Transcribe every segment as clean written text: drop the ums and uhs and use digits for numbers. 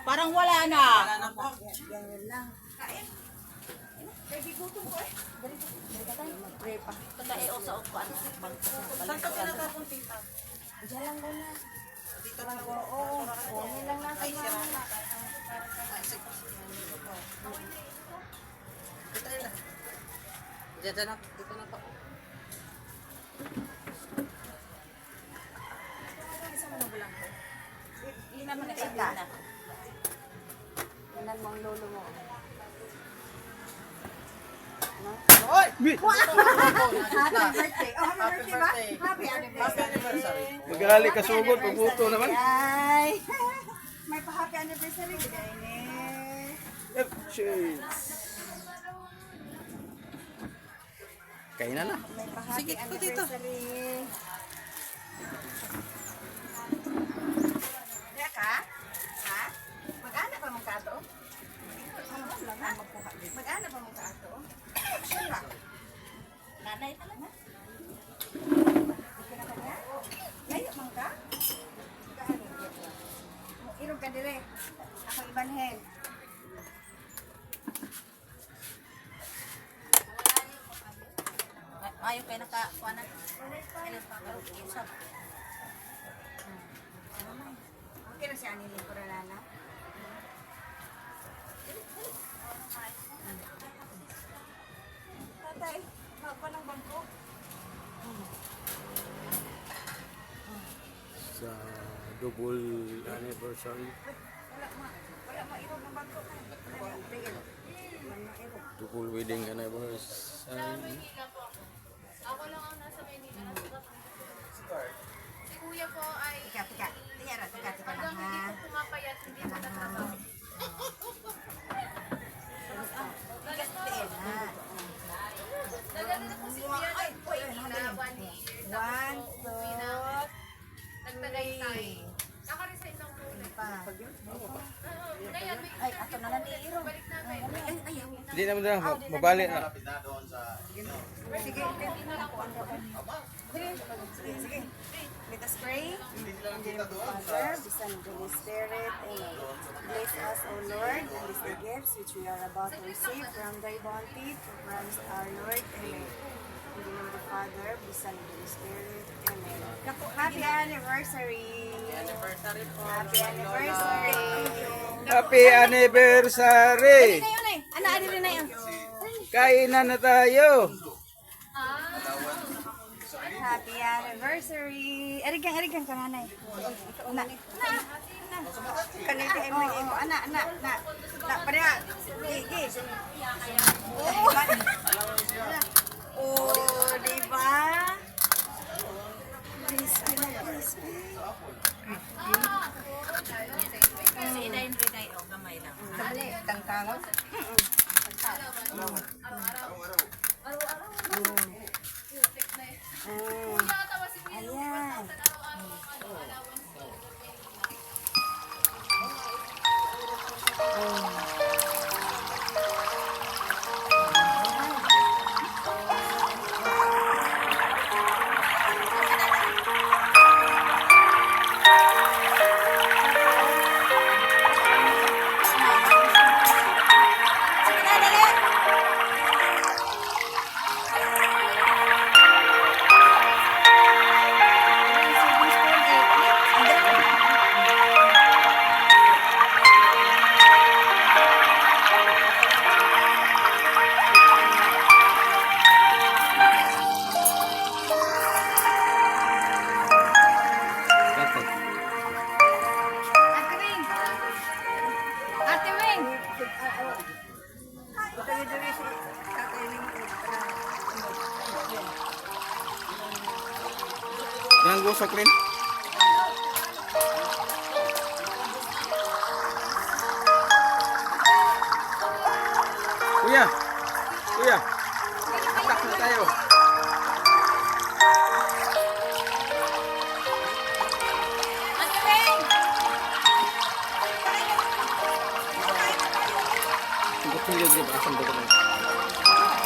Parang wala na. Wala na po. Ganyan lang. Tatae o sa upuan. Saan ka pinakapunta? Diyan lang muna. Dito na po. Oo. Kunin lang natin. Ay, sira na. Dito na. Diyan na. Dito na po. Hindi naman nagsabi na. Tingnan mo ang lolo mo. Hoy! Happy birthday. Oh, happy birthday ba? Happy Happy anniversary. Magali ka sugod, pabuto naman. Ay. May pa-happy anniversary. Bigay ni. Cheers. Kainan na. May pa-happy Sige, ito dito. anniversary. Kaya ka? Ha? Mag-ana pa mong kato? Mag-ana pa mong kato? Siyempre. Nanay talaga. Layo man ka? Irog ka dire. Ako ibanhen. Ayaw kayo nakakuanan. Ilan pa ka? Usap. Okay na si Anilin ko na. Tatay, pa ng bangko. Sa double anniversary, Wala mairog ng bangko. double wedding anniversary. Ako lang ang nasa Maynila. Si Kuya po ay Tika. Tiyara, tika hanggang lang hindi ha. po pumapayat, hindi po nagtrabaho. Tiil ha. Nagano na po si Kuya ng Maynila, 1 year. One, Uwi na. two, Nagtagaytay. Naka-resign lang po ulit. pa. Ngayon, may Ay, ato na lang ni Iro. balik namin. Hindi naman na, mabali na. Sige, sige. Let us pray. In the name of the Father, the Son, and the Holy Spirit. Amen. Bless us, O Lord, and these the gifts which we are about to receive from thy bounty, through Christ our Lord. Amen. In the name of the Father, the Son, and the Holy Spirit. Amen. Happy anniversary! Anniversary po. Happy anniversary! Happy anniversary! Ano, ano rin na yun? Kainan na tayo! Happy anniversary! Erigan ka nanay. Una. Kanina ay mo. Ana. Pareha. Gigi. Oh, diba? Crispy na crispy. Si Inay Rinay o gamay lang. Dali, tangkangot. Ayan. Ate Wing! Yang gosok rin. Kuya! Atak na tayo. Ate Wing! Sungkot-sungkot, di ba? Asam ba ito?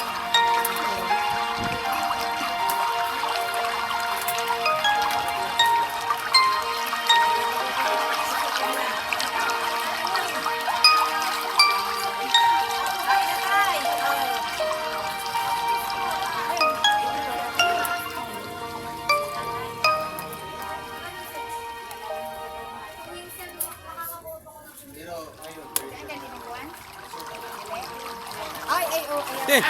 Ay, oh, ayan.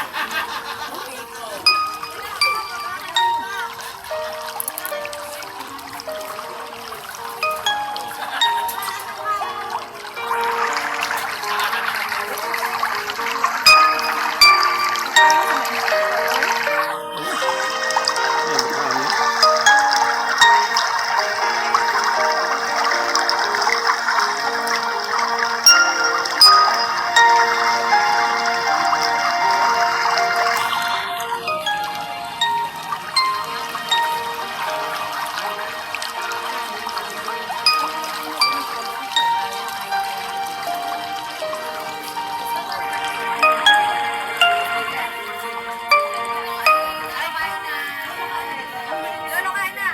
Lolo, kain na.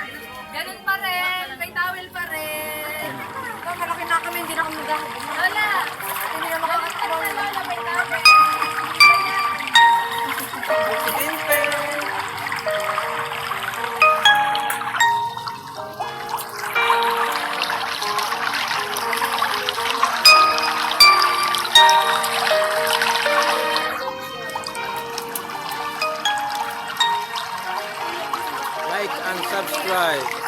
Ganun pa rin. May towel pa rin. Ito, malaki na kami, hindi na kami magkakabunan. Lola. Hindi na makakatawa. Lola, may towel. Like and subscribe.